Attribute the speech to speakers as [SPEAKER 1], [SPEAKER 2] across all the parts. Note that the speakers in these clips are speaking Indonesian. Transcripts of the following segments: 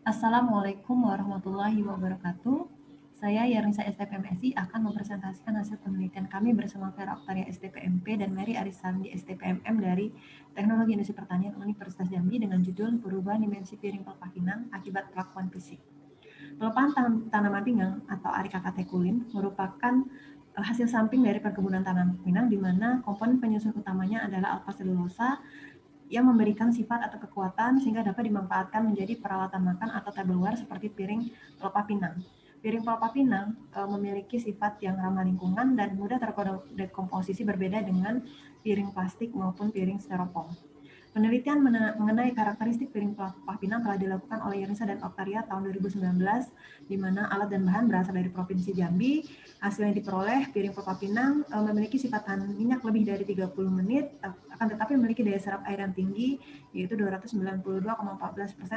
[SPEAKER 1] Assalamualaikum warahmatullahi wabarakatuh. Saya Yarnisa STPMSI akan mempresentasikan hasil penelitian kami bersama Vera Oktaria STPMP dan Mary Arisandi STPMM dari Teknologi Industri Pertanian Universitas Jambi dengan judul Perubahan Dimensi Piring Pelepah Pinang Akibat Perlakuan Fisik. Pelepahan tanaman pinggang atau Areca cateculin merupakan hasil samping dari perkebunan tanaman pinang di mana komponen penyusun utamanya adalah alfa selulosa yang memberikan sifat atau kekuatan sehingga dapat dimanfaatkan menjadi peralatan makan atau tableware seperti piring pelepah pinang. Piring pelepah pinang memiliki sifat yang ramah lingkungan dan mudah terdekomposisi berbeda dengan piring plastik maupun piring styrofoam. Penelitian mengenai karakteristik piring pelepah pinang telah dilakukan oleh Yarnisa dan Oktaria tahun 2019, di mana alat dan bahan berasal dari Provinsi Jambi. Hasil yang diperoleh, piring pelepah pinang memiliki sifat tahan minyak lebih dari 30 menit, akan tetapi memiliki daya serap air yang tinggi, yaitu 292,14%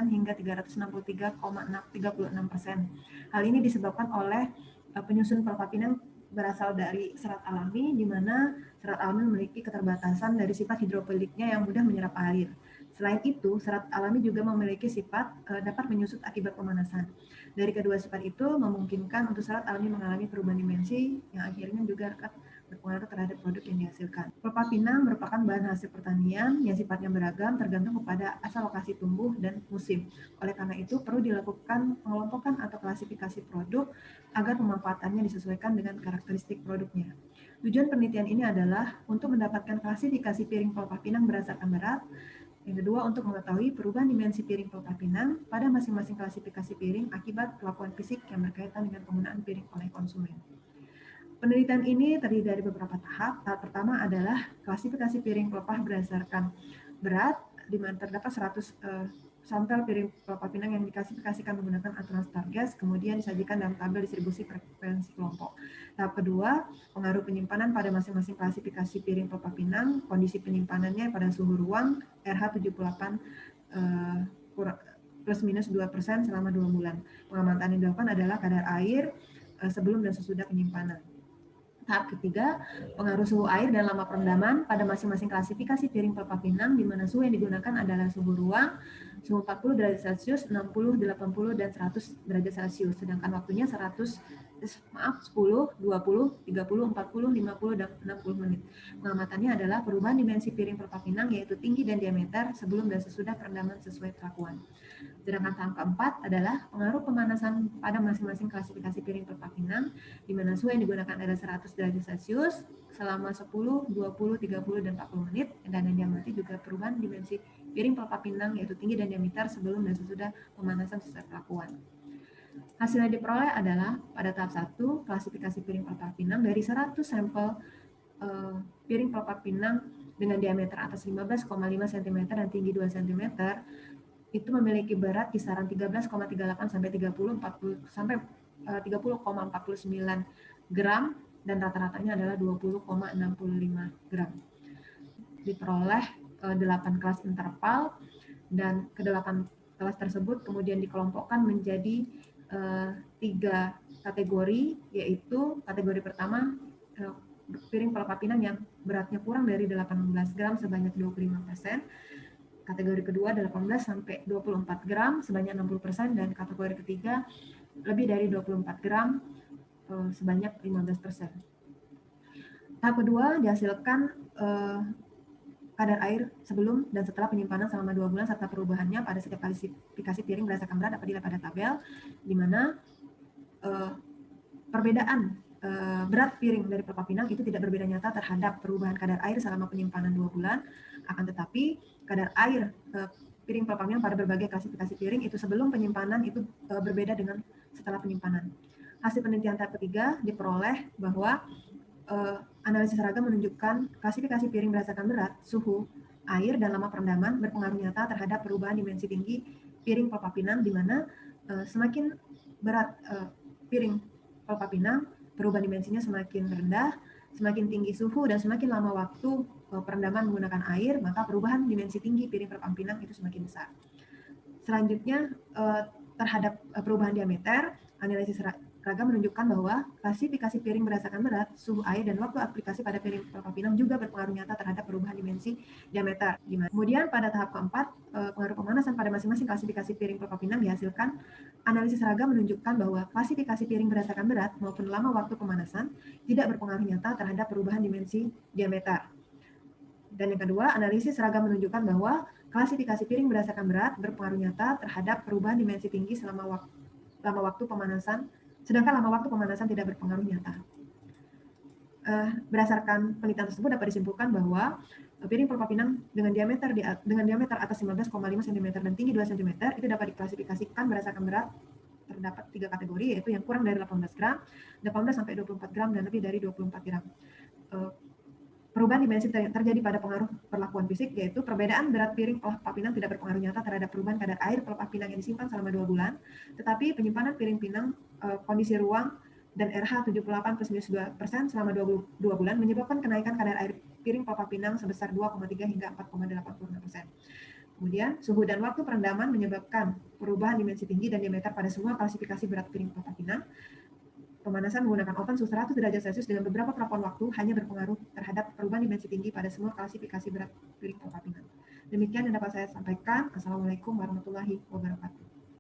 [SPEAKER 1] hingga 363,36%. Hal ini disebabkan oleh penyusun pelepah pinang berasal dari serat alami, di mana serat alami memiliki keterbatasan dari sifat hidrofiliknya yang mudah menyerap air. Selain itu, serat alami juga memiliki sifat dapat menyusut akibat pemanasan. Dari kedua sifat itu memungkinkan untuk serat alami mengalami perubahan dimensi yang akhirnya juga akan berpengaruh terhadap produk yang dihasilkan. Pelepah pinang merupakan bahan hasil pertanian yang sifatnya beragam tergantung kepada asal lokasi tumbuh dan musim. Oleh karena itu, perlu dilakukan pengelompokan atau klasifikasi produk agar pemanfaatannya disesuaikan dengan karakteristik produknya. Tujuan penelitian ini adalah untuk mendapatkan klasifikasi piring pelepah pinang berdasarkan berat. Yang kedua, untuk mengetahui perubahan dimensi piring pelepah pinang pada masing-masing klasifikasi piring akibat kelakuan fisik yang berkaitan dengan penggunaan piring oleh konsumen. Penelitian ini terdiri dari beberapa tahap. Tahap pertama adalah klasifikasi piring pelepah berdasarkan berat, di mana terdapat 100 sampel piring pelepah pinang yang diklasifikasikan menggunakan aturan Stargast, kemudian disajikan dalam tabel distribusi frekuensi kelompok. Tahap kedua, pengaruh penyimpanan pada masing-masing klasifikasi piring pelepah pinang, kondisi penyimpanannya pada suhu ruang, RH 78 plus minus 2% selama 2 bulan. Pengamatan yang dilakukan adalah kadar air sebelum dan sesudah penyimpanan. Tahap ketiga, pengaruh suhu air dan lama perendaman pada masing-masing klasifikasi piring pelepah pinang, di mana suhu yang digunakan adalah suhu ruang, suhu 40 derajat Celcius, 60, 80, dan 100 derajat Celcius, sedangkan waktunya 10, 20, 30, 40, 50, dan 60 menit. Pengamatannya adalah perubahan dimensi piring pelepah pinang, yaitu tinggi dan diameter sebelum dan sesudah perendaman sesuai perlakuan. Sedangkan tahap keempat adalah pengaruh pemanasan pada masing-masing klasifikasi piring pelepah pinang, di mana suhu yang digunakan adalah 100 derajat Celcius selama 10, 20, 30, dan 40 menit, dan yang diamati juga perubahan dimensi piring pelepah pinang, yaitu tinggi dan diameter sebelum dan sesudah pemanasan sesuai perlakuan. Hasil yang diperoleh adalah pada tahap 1, klasifikasi piring pelepah pinang dari 100 sampel piring pelepah pinang dengan diameter atas 15,5 cm dan tinggi 2 cm, itu memiliki berat kisaran 13,38 sampai 30,49 gram dan rata-ratanya adalah 20,65 gram. Diperoleh 8 kelas interval dan ke-8 kelas tersebut kemudian dikelompokkan menjadi 3 kategori, yaitu kategori pertama piring pelepah pinang yang beratnya kurang dari 18 gram sebanyak 25%. Kategori kedua 18 sampai 24 gram sebanyak 60%, dan kategori ketiga lebih dari 24 gram sebanyak 15%. Tahap kedua dihasilkan kadar air sebelum dan setelah penyimpanan selama 2 bulan serta perubahannya pada setiap klasifikasi piring berdasarkan berat dapat dilihat pada tabel, di mana perbedaan berat piring dari pelepah pinang itu tidak berbeda nyata terhadap perubahan kadar air selama penyimpanan 2 bulan. Akan tetapi kadar air piring pelepah pinang pada berbagai klasifikasi piring itu sebelum penyimpanan itu berbeda dengan setelah penyimpanan. Hasil penelitian tahap ketiga diperoleh bahwa analisis seragam menunjukkan klasifikasi piring berdasarkan berat, suhu, air, dan lama perendaman berpengaruh nyata terhadap perubahan dimensi tinggi piring pelepah pinang, di mana semakin berat piring pelepah pinang, perubahan dimensinya semakin rendah, semakin tinggi suhu, dan semakin lama waktu perendaman menggunakan air, maka perubahan dimensi tinggi piring pelepah pinang itu semakin besar. Selanjutnya, terhadap perubahan diameter, analisis Raga menunjukkan bahwa klasifikasi piring berdasarkan berat, suhu air, dan waktu aplikasi pada piring pelengkap pinang juga berpengaruh nyata terhadap perubahan dimensi diameter. Kemudian pada tahap keempat, pengaruh pemanasan pada masing-masing klasifikasi piring pelengkap pinang dihasilkan. Analisis Raga menunjukkan bahwa klasifikasi piring berdasarkan berat maupun lama waktu pemanasan tidak berpengaruh nyata terhadap perubahan dimensi diameter. Dan yang kedua, analisis Raga menunjukkan bahwa klasifikasi piring berdasarkan berat berpengaruh nyata terhadap perubahan dimensi tinggi selama waktu pemanasan, sedangkan lama waktu pemanasan tidak berpengaruh nyata. Berdasarkan penelitian tersebut dapat disimpulkan bahwa piring pelengkap pinang dengan diameter atas 15,5 cm dan tinggi 2 cm itu dapat diklasifikasikan berdasarkan berat. Terdapat 3 kategori, yaitu yang kurang dari 18 gram, 18 sampai 24 gram, dan lebih dari 24 gram. Perubahan dimensi terjadi pada pengaruh perlakuan fisik, yaitu perbedaan berat piring pelengkap pinang tidak berpengaruh nyata terhadap perubahan kadar air pelengkap pinang yang disimpan selama 2 bulan, tetapi penyimpanan piring pinang, kondisi ruang, dan RH 78 plus minus 2% selama 22 bulan menyebabkan kenaikan kadar air piring pelengkap pinang sebesar 2,3 hingga 4,86%. Kemudian, suhu dan waktu perendaman menyebabkan perubahan dimensi tinggi dan diameter pada semua klasifikasi berat piring pelengkap pinang. Pemanasan menggunakan oven suhu 100 derajat Celcius dengan beberapa pelakuan waktu hanya berpengaruh terhadap perubahan dimensi tinggi pada semua klasifikasi berat piring pelengkap pinang. Demikian yang dapat saya sampaikan. Assalamualaikum warahmatullahi wabarakatuh.